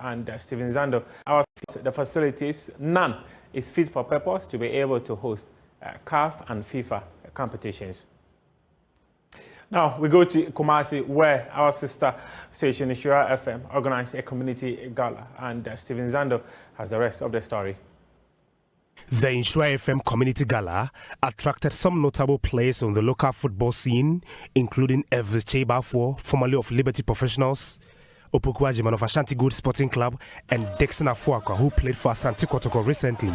and Steven Zando. The facilities, none is fit for purpose to be able to host CAF and FIFA competitions. Now we go to Kumasi, where our sister station Nhyira FM organized a community gala, and Steven Zando has the rest of the story. The Nhyira FM Community Gala attracted some notable players on the local football scene, including Elvis Chebafo, formerly of Liberty Professionals, Opoku Ajiman of Ashanti Good Sporting Club, and Dixon Afuakwa, who played for Asante Kotoko recently.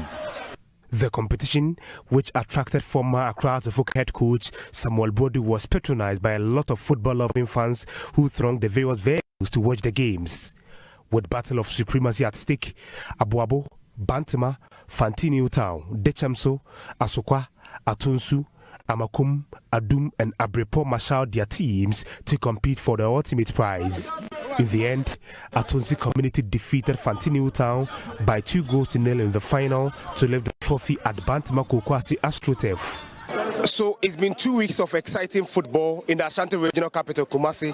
The competition, which attracted former Accra Folk head coach Samuel Brody, was patronized by a lot of football-loving fans who thronged the various venues to watch the games. With battle of supremacy at stake, Abuabo, Bantama, Fantini Town, Dechamso, Asokwa, Atonsu, Amakum, Adum, and Abrepo marshaled their teams to compete for the ultimate prize. In the end, Atonsu community defeated Fantini Town by 2-0 in the final to lift the trophy at Bantama Kokwasi AstroTurf. So it's been 2 weeks of exciting football in the Ashanti regional capital, Kumasi,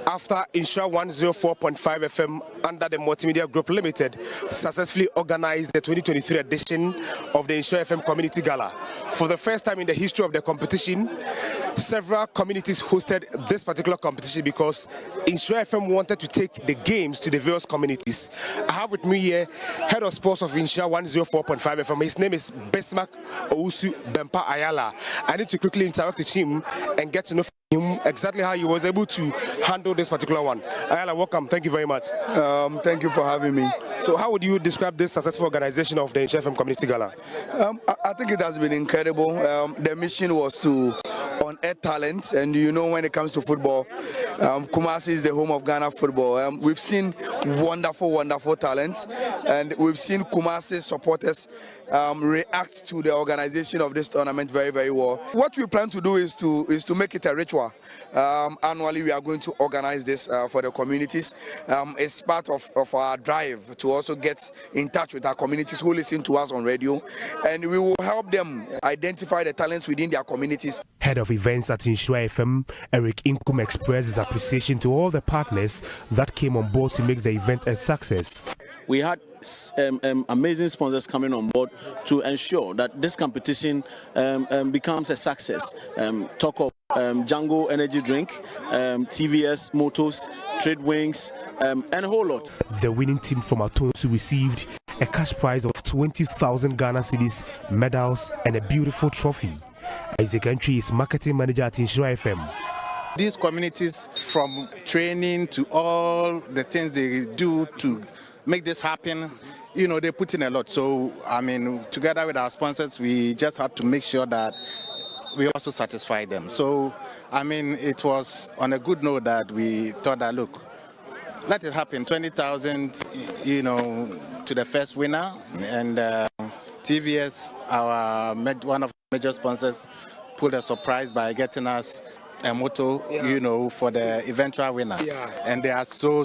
after Nhyira 104.5 FM under the Multimedia Group Limited successfully organized the 2023 edition of the Nhyira FM Community Gala. For the first time in the history of the competition, several communities hosted this particular competition because Nhyira FM wanted to take the games to the various communities. I have with me here head of sports of Nhyira 104.5 FM. His name is Besmak Owusu Bempa Ayala. I need to quickly interact with him and get to know him exactly how he was able to handle this particular one. Ayala, welcome. Thank you very much. Thank you for having me. So how would you describe this successful organization of the Nhyira FM Community Gala? I think it has been incredible. The mission was to unearth talent, and you know, when it comes to football, Kumasi is the home of Ghana football. We've seen wonderful talents, and we've seen Kumasi supporters react to the organization of this tournament very well. What we plan to do is to make it a ritual. Annually, we are going to organize this for the communities. It's part of our drive to also get in touch with our communities who listen to us on radio, and we will help them identify the talents within their communities. Head of events at Nhyira FM, Eric Inkum, expressed his appreciation to all the partners that came on board to make the event a success. We had amazing sponsors coming on board to ensure that this competition becomes a success. Talk of Django Energy Drink, TVS Motors, Trade Wings, and a whole lot. The winning team from Atonsu received a cash prize of 20,000 Ghana cedis, medals, and a beautiful trophy. Isaac Entry is marketing manager at Nhyira FM. These communities, from training to all the things they do to make this happen, you know, they put in a lot. So, I mean, together with our sponsors, we just had to make sure that we also satisfy them. So, I mean, it was on a good note that we thought that, look, let it happen. 20,000, you know, to the first winner. And TVS, one of our major sponsors, pulled a surprise by getting us a motto, you know, for the eventual winner. And they are so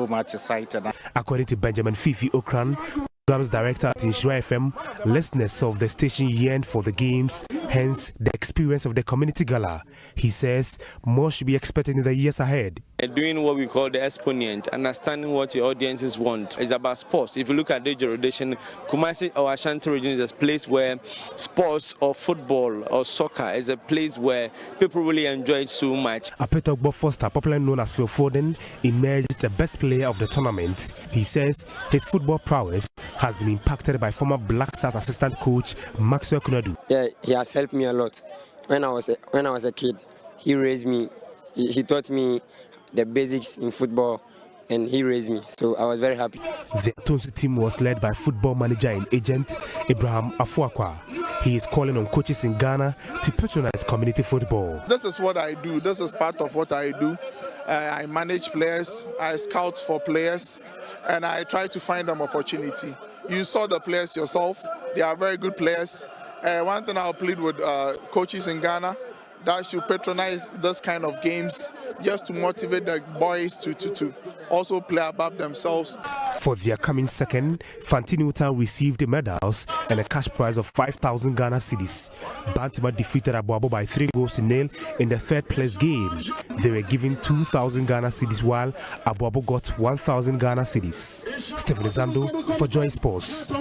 much excited. According to Benjamin Fifi Okran, programs director at Nhyira FM, listeners of the station yearned for the games, hence the experience of the community gala. He says more should be expected in the years ahead. Doing what we call the exponent, understanding what your audiences want. It's about sports. If you look at the region, Kumasi or Ashanti region is a place where sports or football or soccer is a place where people really enjoy it so much. Apetogbo Foster, popularly known as Phil Foden, emerged the best player of the tournament. He says his football prowess has been impacted by former Black Stars assistant coach Maxwell Kunadu. Yeah, he has helped me a lot. When I was a kid, he raised me. He taught me the basics in football, and he raised me, so I was very happy. The Atonsu team was led by football manager and agent Abraham Afuakwa. He is calling on coaches in Ghana to patronize community football. This is what I do. This is part of what I do. I manage players, I scout for players, and I try to find them opportunity. You saw the players yourself. They are very good players. One thing I'll plead with coaches in Ghana, that should patronize this kind of games just to motivate the boys to also play above themselves. For their coming second, Fantinuta received medals and a cash prize of 5,000 Ghana cedis. Bantima defeated Aboabo by 3-0 in the third place game. They were given 2,000 Ghana cedis while Aboabo got 1,000 Ghana cedis. Stephen Zando for Joy Sports.